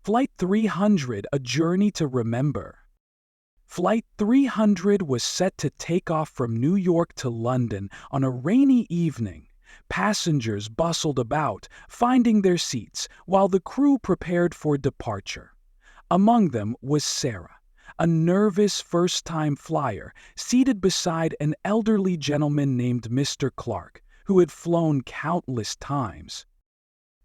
Flight 300, a journey to remember. Flight 300 was set to take off from New York to London on a rainy evening. Passengers bustled about, finding their seats, while the crew prepared for departure. Among them was Sarah, a nervous first-time flyer, seated beside an elderly gentleman named Mr. Clark, who had flown countless times.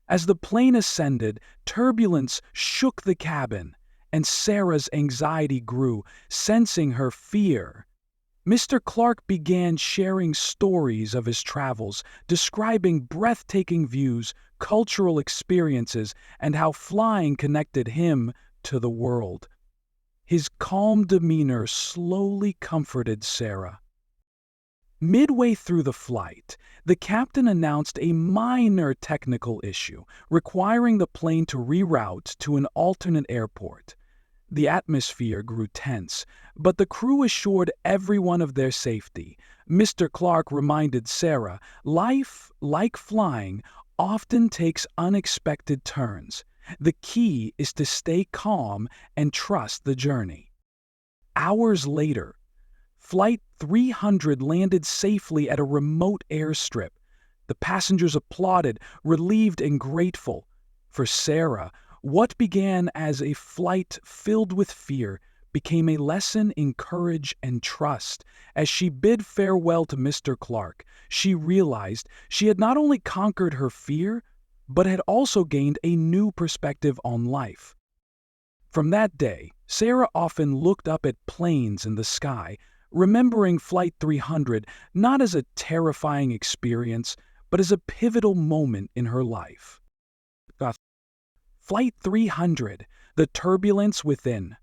As the plane ascended, turbulence shook the cabin, and Sarah's anxiety grew, sensing her fear. Mr. Clark began sharing stories of his travels, describing breathtaking views, cultural experiences, and how flying connected him to the world. His calm demeanor slowly comforted Sarah. Midway through the flight, the captain announced a minor technical issue, requiring the plane to reroute to an alternate airport. The atmosphere grew tense, but the crew assured everyone of their safety. Mr. Clark reminded Sarah, life, like flying, often takes unexpected turns. The key is to stay calm and trust the journey. Hours later, Flight 300 landed safely at a remote airstrip. The passengers applauded, relieved and grateful. For Sarah, what began as a flight filled with fear became a lesson in courage and trust. As she bid farewell to Mr. Clark, she realized she had not only conquered her fear, but had also gained a new perspective on life. From that day, Sarah often looked up at planes in the sky, remembering Flight 300 not as a terrifying experience, but as a pivotal moment in her life. Flight 300, the turbulence within.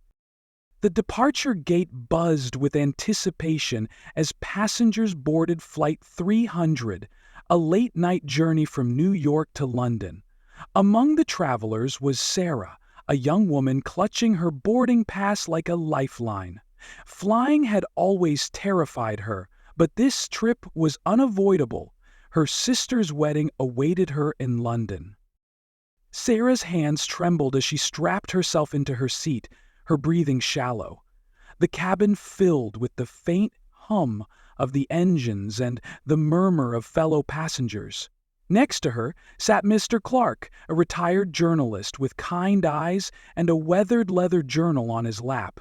The departure gate buzzed with anticipation as passengers boarded Flight 300, a late-night journey from New York to London. Among the travelers was Sarah, a young woman clutching her boarding pass like a lifeline. Flying had always terrified her, but this trip was unavoidable. Her sister's wedding awaited her in London. Sarah's hands trembled as she strapped herself into her seat, her breathing shallow. The cabin filled with the faint hum of the engines and the murmur of fellow passengers. Next to her sat Mr. Clark, a retired journalist with kind eyes and a weathered leather journal on his lap.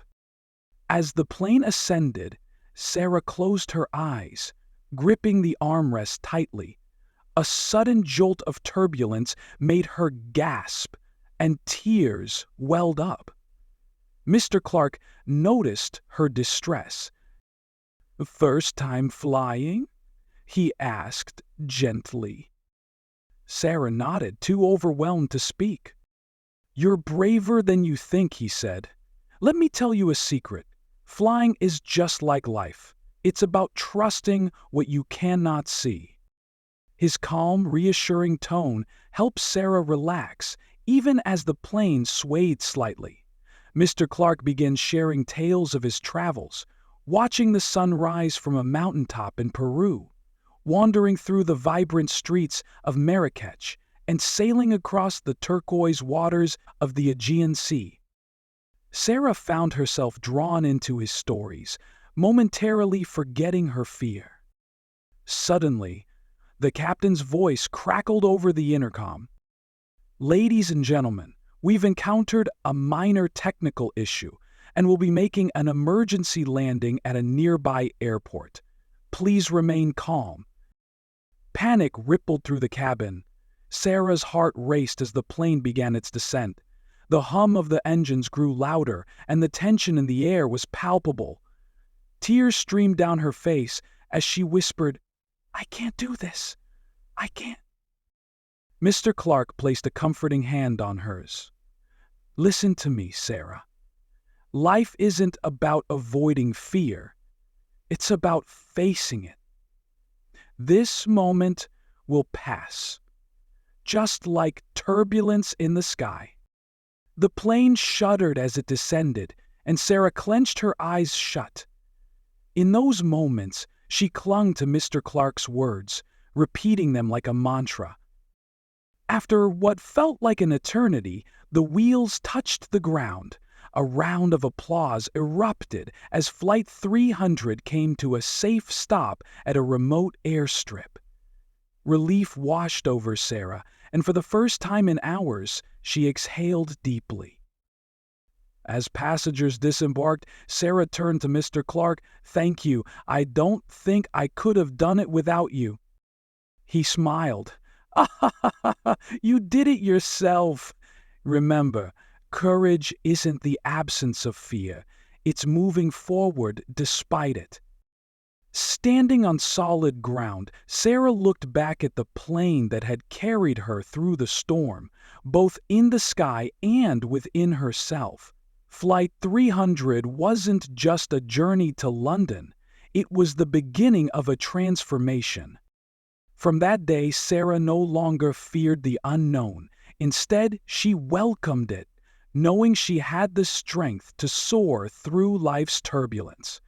As the plane ascended, Sarah closed her eyes, gripping the armrest tightly. A sudden jolt of turbulence made her gasp, and tears welled up. Mr. Clark noticed her distress. "First time flying?" he asked gently. Sarah nodded, too overwhelmed to speak. "You're braver than you think," he said. "Let me tell you a secret. Flying is just like life. It's about trusting what you cannot see." His calm, reassuring tone helped Sarah relax, even as the plane swayed slightly. Mr. Clark began sharing tales of his travels, watching the sun rise from a mountaintop in Peru, wandering through the vibrant streets of Marrakech, and sailing across the turquoise waters of the Aegean Sea. Sarah found herself drawn into his stories, momentarily forgetting her fear. Suddenly, the captain's voice crackled over the intercom. "Ladies and gentlemen, we've encountered a minor technical issue and will be making an emergency landing at a nearby airport. Please remain calm." Panic rippled through the cabin. Sarah's heart raced as the plane began its descent. The hum of the engines grew louder, and the tension in the air was palpable. Tears streamed down her face as she whispered, "I can't do this. I can't." Mr. Clark placed a comforting hand on hers. "Listen to me, Sarah. Life isn't about avoiding fear. It's about facing it. This moment will pass, just like turbulence in the sky." The plane shuddered as it descended, and Sarah clenched her eyes shut. In those moments, she clung to Mr. Clark's words, repeating them like a mantra. After what felt like an eternity, the wheels touched the ground. A round of applause erupted as Flight 300 came to a safe stop at a remote airstrip. Relief washed over Sarah, and for the first time in hours, she exhaled deeply. As passengers disembarked, Sarah turned to Mr. Clark. "Thank you. I don't think I could have done it without you." He smiled. "You did it yourself." Remember, courage isn't the absence of fear. It's moving forward despite it. Standing on solid ground, Sarah looked back at the plane that had carried her through the storm, both in the sky and within herself. Flight 300 wasn't just a journey to London, it was the beginning of a transformation. From that day, Sarah no longer feared the unknown. Instead, she welcomed it, knowing she had the strength to soar through life's turbulence.